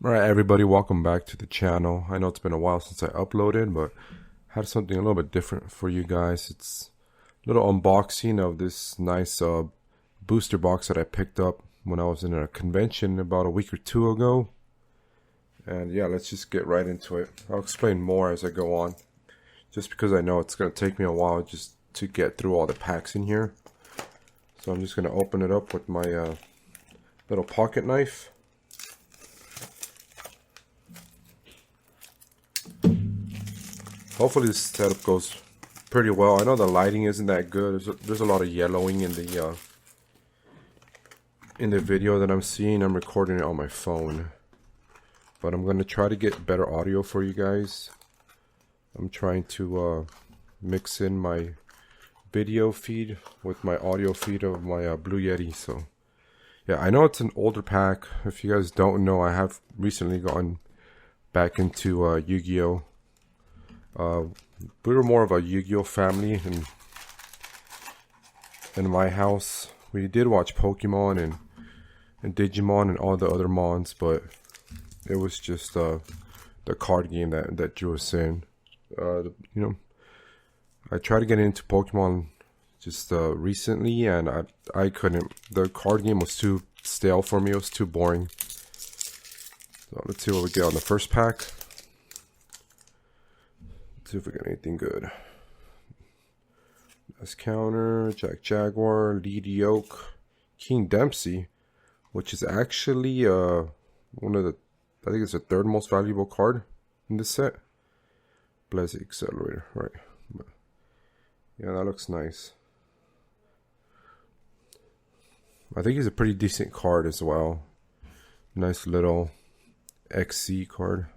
Alright everybody, welcome back to the channel. I know it's been a while since I uploaded, but I had something a little bit different for you guys. It's a little unboxing of this nice booster box that I picked up when I was in a convention about a week or two ago. And yeah, let's just get right into it. I'll explain more as I go on, just because I know it's going to take me a while just to get through all the packs in here. So I'm just going to open it up with my little pocket knife. Hopefully this setup goes pretty well. I know the lighting isn't that good. There's a lot of yellowing in the video that I'm seeing. I'm recording it on my phone, but I'm going to try to get better audio for you guys. I'm trying to mix in my video feed with my audio feed of my Blue Yeti. So yeah, I know it's an older pack. If you guys don't know, I have recently gone back into Yugioh. We were more of a Yugioh family in my house. We did watch Pokemon and Digimon and all the other mons, but it was just the card game that drew us in. You know, I tried to get into Pokemon just recently, and I couldn't. The card game was too stale for me. It was too boring. So let's see what we get on the first pack. See if we get anything good. That's Counter, Jack Jaguar, Lead Yoke, King Dempsey, which is actually one of the, I think it's the third most valuable card in this set. Blessed Accelerator, right? But yeah, that looks nice. I think he's a pretty decent card as well. Nice little XC card.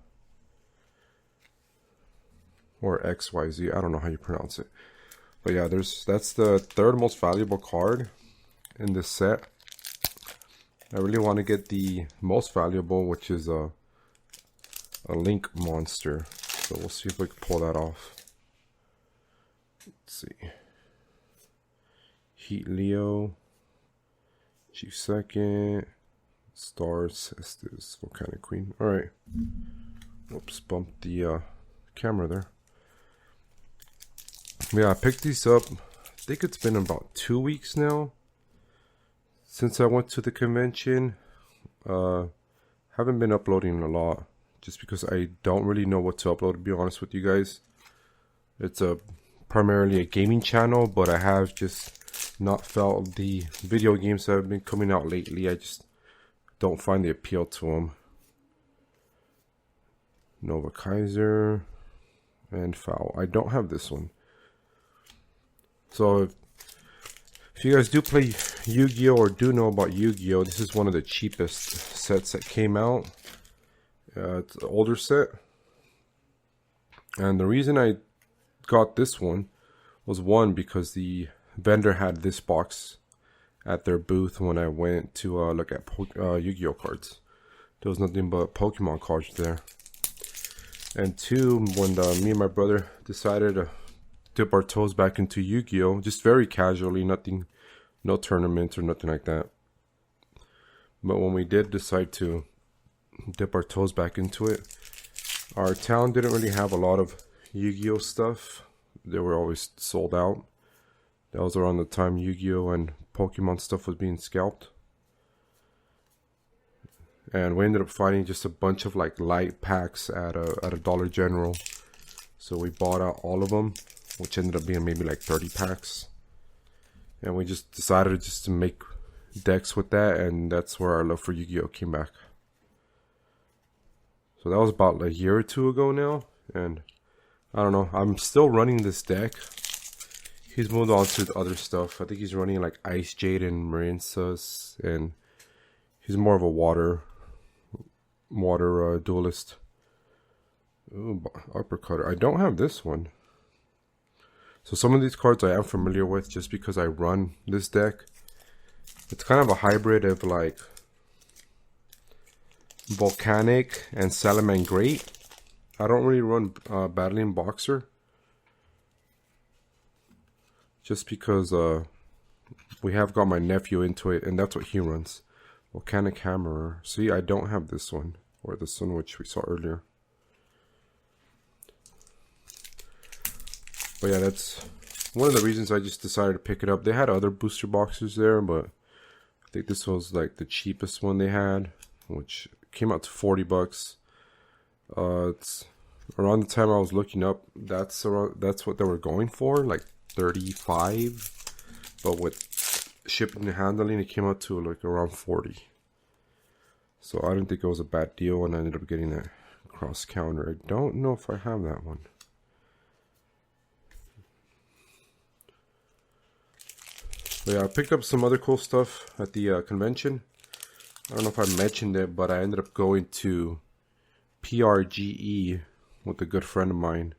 Or XYZ, I don't know how you pronounce it. But yeah, that's the third most valuable card in this set. I really want to get the most valuable, which is a Link monster. So we'll see if we can pull that off. Let's see. Heat Leo, Chief Second, Stars, Estes, Volcanic Queen. Alright. Whoops, bumped the camera there. Yeah, I picked these up, I think it's been about 2 weeks now since I went to the convention. Haven't been uploading a lot just because I don't really know what to upload, to be honest with you guys. It's primarily a gaming channel, but I have just not felt the video games that have been coming out lately. I just don't find the appeal to them. Nova Kaiser and Foul. I don't have this one. So if you guys do play Yu-Gi-Oh or do know about Yu-Gi-Oh, this is one of the cheapest sets that came out. It's an older set. And the reason I got this one was, one, because the vendor had this box at their booth when I went to look at Yu-Gi-Oh cards. There was nothing but Pokemon cards there. And two, when me and my brother decided to dip our toes back into Yu-Gi-Oh, just very casually, no tournaments or nothing like that. But when we did decide to dip our toes back into it, our town didn't really have a lot of Yu-Gi-Oh stuff. They were always sold out. That was around the time Yu-Gi-Oh and Pokemon stuff was being scalped. And we ended up finding just a bunch of like light packs at a Dollar General. So we bought out all of them, which ended up being maybe like 30 packs. And we just decided just to make decks with that, and that's where our love for Yu-Gi-Oh came back. So that was about a year or two ago now, and I don't know, I'm still running this deck. He's moved on to other stuff. I think he's running like Ice Jade and Marinsas, and he's more of a water duelist. Ooh, Uppercutter. I don't have this one. So some of these cards I am familiar with just because I run this deck. It's kind of a hybrid of like Volcanic and Salamangreat. I don't really run Battling Boxer, just because we have got my nephew into it, and that's what he runs. Volcanic Hammerer. See, I don't have this one. or this one, which we saw earlier. But yeah, that's one of the reasons I just decided to pick it up. They had other booster boxes there, but I think this was like the cheapest one they had, which came out to 40 bucks. It's around the time I was looking up, that's what they were going for, like 35. But with shipping and handling, it came out to like around 40. So I didn't think it was a bad deal, and I ended up getting that cross counter. I don't know if I have that one. But yeah, I picked up some other cool stuff at the convention. I don't know if I mentioned it, but I ended up going to PRGE with a good friend of mine.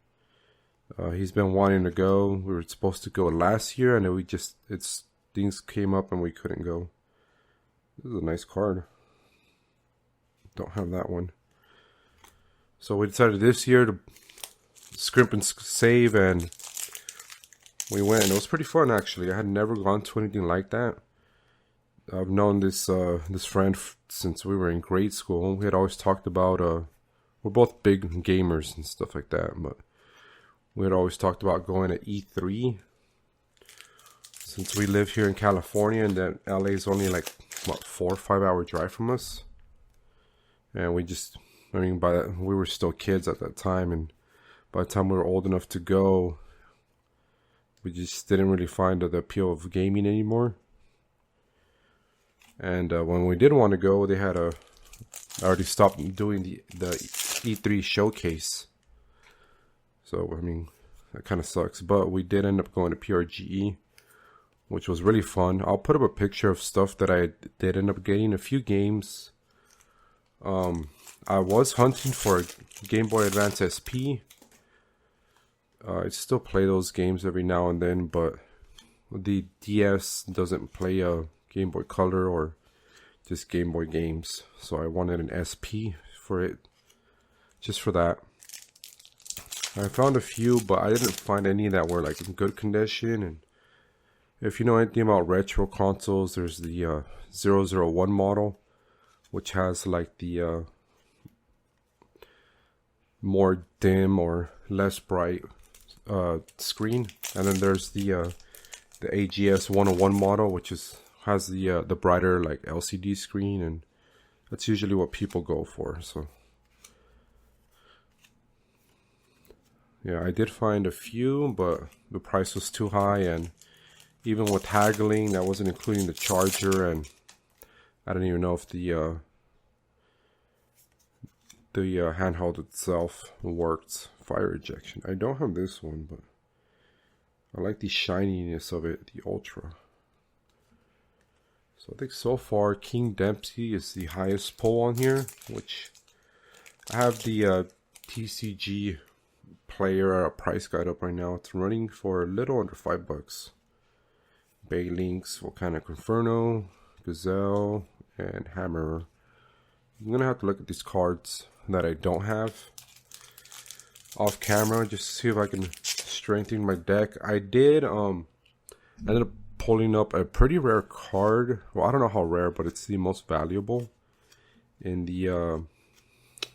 He's been wanting to go. We were supposed to go last year, and then things came up and we couldn't go. This is a nice card. Don't have that one. So we decided this year to scrimp and save, and we went, and it was pretty fun actually. I had never gone to anything like that. I've known this friend since we were in grade school. We had always talked about we're both big gamers and stuff like that, but we had always talked about going to E3. Since we live here in California, and then LA is only like what, 4 or 5 hour drive from us, and we were still kids at that time, and by the time we were old enough to go, we just didn't really find the appeal of gaming anymore. And when we did want to go, they had I already stopped doing the E3 showcase. So, I mean, that kind of sucks. But we did end up going to PRGE, which was really fun. I'll put up a picture of stuff that I did end up getting. A few games. I was hunting for a Game Boy Advance SP. I still play those games every now and then, but the DS doesn't play a Game Boy Color or just Game Boy games. So I wanted an SP for it, just for that. I found a few, but I didn't find any that were like in good condition. And if you know anything about retro consoles, there's the 001 model, which has like the more dim or less bright screen, and then there's the AGS 101 model, which has the brighter like LCD screen, and that's usually what people go for. So yeah, I did find a few, but the price was too high, and even with haggling, that wasn't including the charger, and I don't even know if the handheld itself worked. Fire ejection. I don't have this one, but I like the shininess of it, the Ultra. So I think so far King Dempsey is the highest pull on here, which I have the TCG player price guide up right now. It's running for a little under $5. Bay Links, Volcanic Inferno, Gazelle, and Hammer. I'm gonna have to look at these cards that I don't have off camera just to see if I can strengthen my deck. I did ended up pulling up a pretty rare card. Well, I don't know how rare, but it's the most valuable in the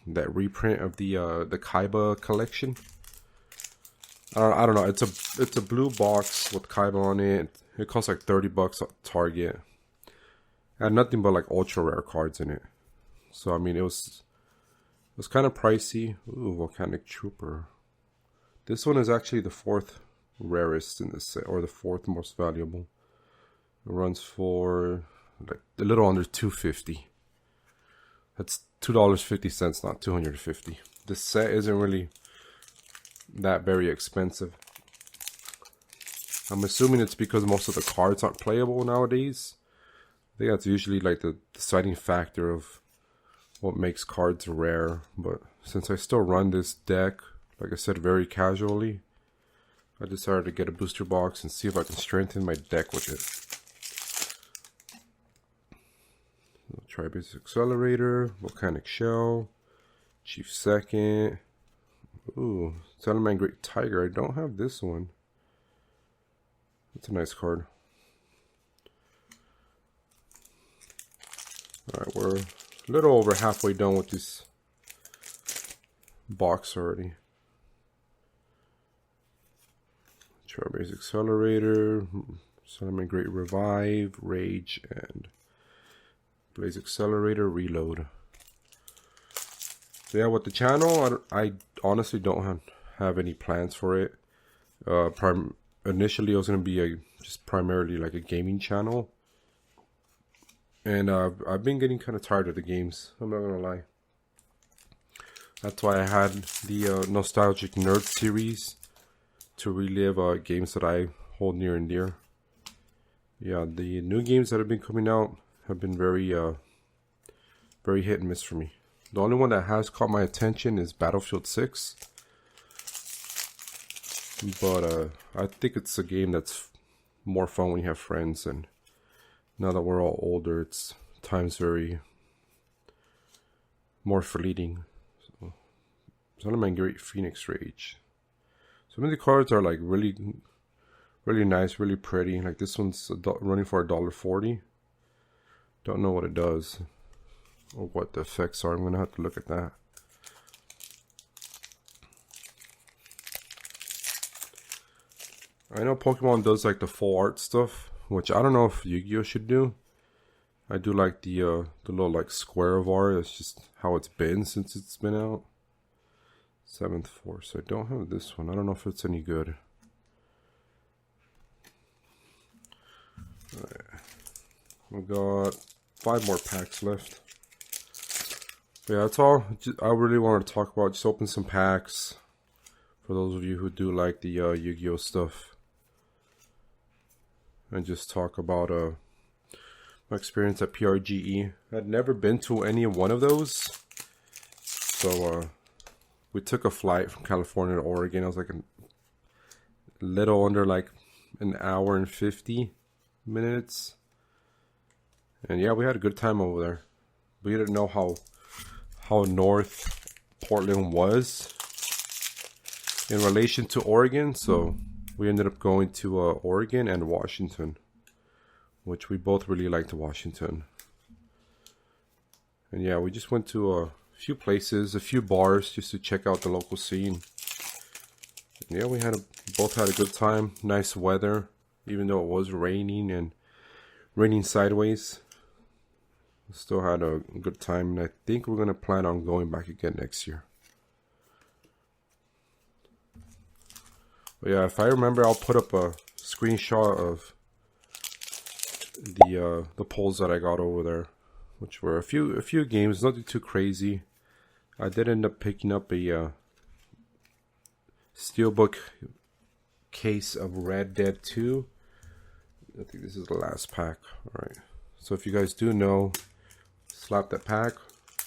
that reprint of the Kaiba collection. I don't know. It's a blue box with Kaiba on it. It costs like $30 at Target. It had nothing but like ultra rare cards in it. So I mean, it was kind of pricey. Ooh, Volcanic Trooper. This one is actually the 4th rarest in this set, or the 4th most valuable. It runs for like a little under $250. That's $2.50, not $250. This set isn't really that very expensive. I'm assuming it's because most of the cards aren't playable nowadays. I think that's usually like the deciding factor of what makes cards rare. But since I still run this deck, like I said, very casually, I decided to get a booster box and see if I can strengthen my deck with it. Tri-Base Accelerator, Volcanic Shell, Chief Second. Ooh, Salamangreat Great Tiger. I don't have this one. That's a nice card. Alright, we're a little over halfway done with this box already. Strawberry's Accelerator, Cinnamon Great Revive, Rage, and Blaze Accelerator, Reload. So yeah, with the channel, I honestly don't have any plans for it. Initially, it was going to be just primarily like a gaming channel. And I've been getting kind of tired of the games, I'm not going to lie. That's why I had the Nostalgic Nerd series to relive games that I hold near and dear. Yeah, the new games that have been coming out have been very hit and miss for me. The only one that has caught my attention is Battlefield 6. But I think it's a game that's more fun when you have friends, and now that we're all older, it's time's very more fleeting. So, Cinnamon Great Phoenix Rage. Some of the cards are like really nice, really pretty. Like this one's running for $1.40. Don't know what it does or what the effects are. I'm gonna have to look at that. I know Pokemon does like the full art stuff, which I don't know if Yu-Gi-Oh should do. I do like the little like square of art. It's just how it's been since it's been out. 7th Force. I don't have this one. I don't know if it's any good. Alright. We got 5 more packs left. But yeah, that's all I really wanted to talk about. Just open some packs for those of you who do like the Yu-Gi-Oh stuff, and just talk about my experience at PRGE. I'd never been to any one of those, so we took a flight from California to Oregon. I was like a little under like an hour and 50 minutes, and yeah, we had a good time over there. We didn't know how north Portland was in relation to Oregon, so we ended up going to Oregon and Washington, which we both really liked Washington. And yeah, we just went to a few places, a few bars, just to check out the local scene. And yeah, we both had a good time. Nice weather, even though it was raining and raining sideways. We still had a good time, and I think we're gonna plan on going back again next year. But yeah, if I remember, I'll put up a screenshot of the polls that I got over there, which were a few games, nothing too crazy. I did end up picking up a Steelbook case of Red Dead 2. I think this is the last pack. Alright, so if you guys do know, slap that pack.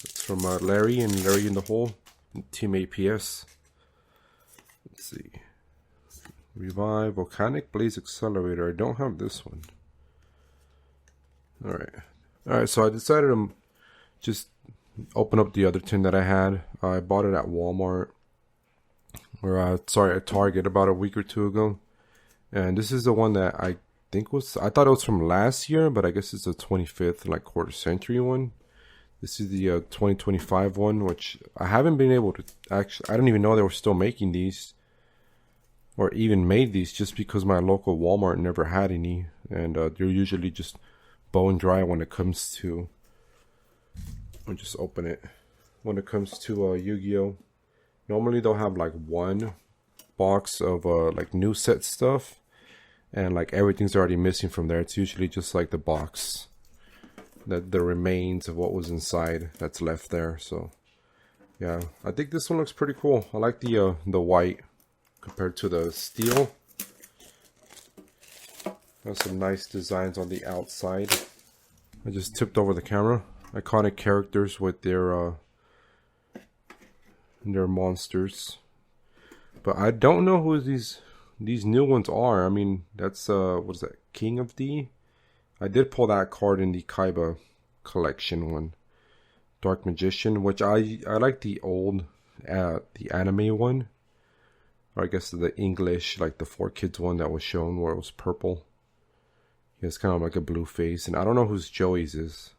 It's from Larry and Larry in the Hole, Team APS. Let's see. Revive, Volcanic Blaze Accelerator. I don't have this one. Alright, so I decided to just open up the other tin that I had. I bought it at Walmart, or at Target about a week or two ago. And this is the one that I thought it was from last year, but I guess it's the 25th, like quarter century one. This is the 2025 one, which I haven't been able to actually, I don't even know they were still making these, or even made these, just because my local Walmart never had any, and they're usually just bone dry when it comes to, I'll just open it, when it comes to Yu-Gi-Oh. Normally they'll have like one box of like new set stuff, and like everything's already missing from there. It's usually just like the box, that the remains of what was inside that's left there. So yeah, I think this one looks pretty cool. I like the white compared to the steel. Has some nice designs on the outside. I just tipped over the camera. Iconic characters with their monsters. But I don't know who these new ones are. I mean, that's what is that? King of D? I did pull that card in the Kaiba collection one. Dark Magician, which I like the old the anime one. Or I guess the English, like the 4Kids one that was shown where it was purple. He has kind of like a blue face. And I don't know whose Joey's is.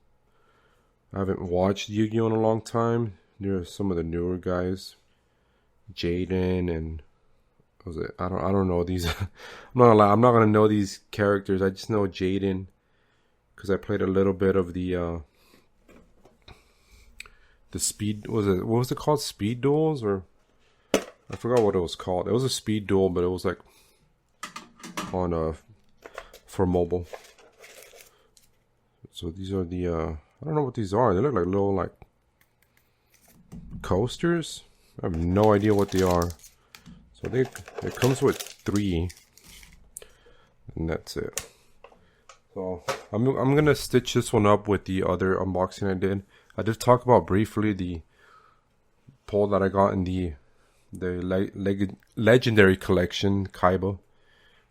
I haven't watched Yu-Gi-Oh in a long time. There are some of the newer guys. Jaden and what was it? I don't know these. I'm not gonna lie, I'm not gonna know these characters. I just know Jaden because I played a little bit of the speed. What was it called? Speed duels, or I forgot what it was called. It was a speed duel, but it was like on for mobile. So these are the I don't know what these are. They look like little like coasters. I have no idea what they are. So it comes with 3, and that's it. So I'm gonna stitch this one up with the other unboxing I did. I did talk about briefly the pole that I got in the legendary collection Kaiba,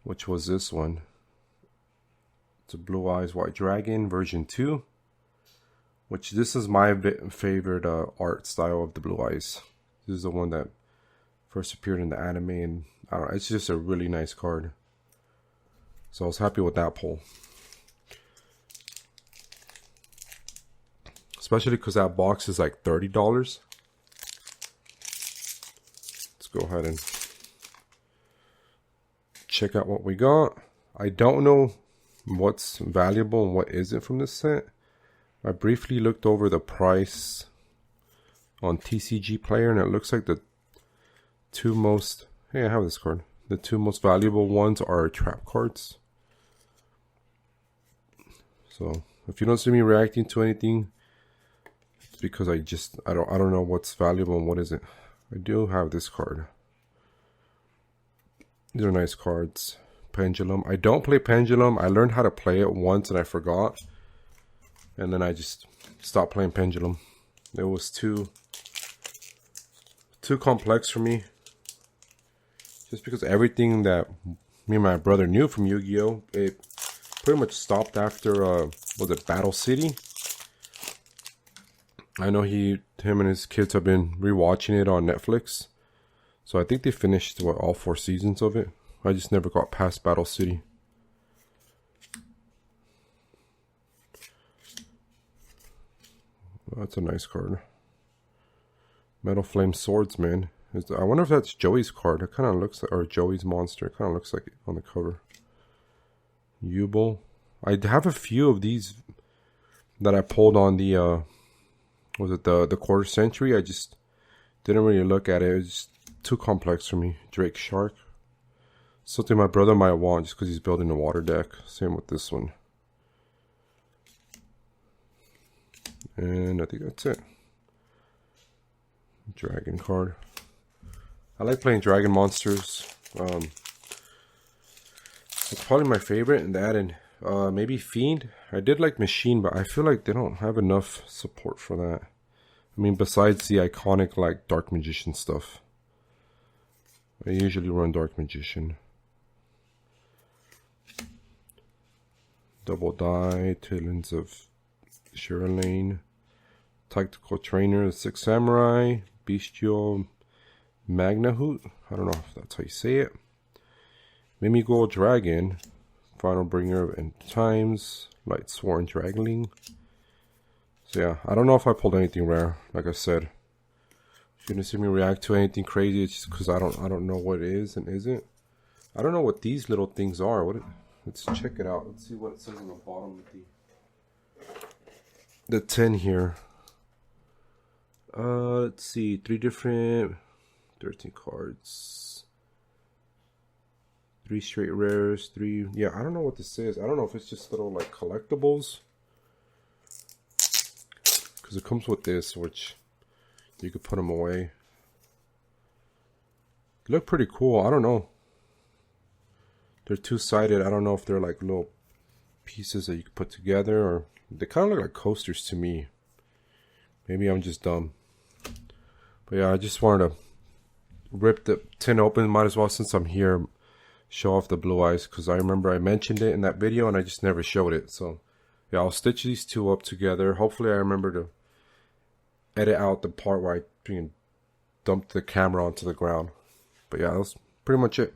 which was this one. It's a Blue Eyes White Dragon version 2, which this is my favorite art style of the Blue Eyes. This is the one that first appeared in the anime, and I don't know, it's just a really nice card. So I was happy with that pull. Especially because that box is like $30. Let's go ahead and check out what we got. I don't know what's valuable and what isn't from this set. I briefly looked over the price on TCG Player, and it looks like the two most... Hey, I have this card. The 2 most valuable ones are trap cards. So if you don't see me reacting to anything, it's because I don't know what's valuable and what isn't. I do have this card. These are nice cards. Pendulum. I don't play Pendulum. I learned how to play it once and I forgot. And then I just stopped playing Pendulum. It was too complex for me. Just because everything that me and my brother knew from Yu-Gi-Oh! It pretty much stopped after, was it Battle City? I know him and his kids have been rewatching it on Netflix. So I think they finished, all 4 seasons of it. I just never got past Battle City. Well, that's a nice card. Metal Flame Swordsman. I wonder if that's Joey's card. It kind of looks like, or Joey's monster. It kind of looks like it on the cover. Yugioh. I have a few of these that I pulled on the, was it the quarter century? I just didn't really look at it. It was just too complex for me. Drake Shark. Something my brother might want just because he's building a water deck. Same with this one. And I think that's it. Dragon card. I like playing dragon monsters. It's probably my favorite, and that and maybe Fiend. I did like Machine, but I feel like they don't have enough support for that. I mean, besides the iconic like Dark Magician stuff. I usually run Dark Magician. Double Die, Talons of Shirlane, Tactical Trainer, 6 Samurai, Bestial, Magnahoot. I don't know if that's how you say it. Mimigold Dragon, Final Bringer of End Times, Light Sworn Dragling. So yeah, I don't know if I pulled anything rare. Like I said, if you didn't see me react to anything crazy, it's just because I don't know what it is and isn't. I don't know what these little things are. Let's check it out. Let's see what it says on the bottom of the tin here. Let's see. 3 different, 13 cards. 3 straight rares. 3. Yeah, I don't know what this is. I don't know if it's just little like collectibles. Because it comes with this, which you could put them away. They look pretty cool. I don't know. They're 2-sided. I don't know if they're like little pieces that you could put together, or they kind of look like coasters to me. Maybe I'm just dumb. But yeah, I just wanted to rip the tin open. Might as well, since I'm here, show off the Blue Eyes, because I remember I mentioned it in that video and I just never showed it. So yeah, I'll stitch these 2 up together. Hopefully I remember to edit out the part where I dumped the camera onto the ground. But yeah, that's pretty much it.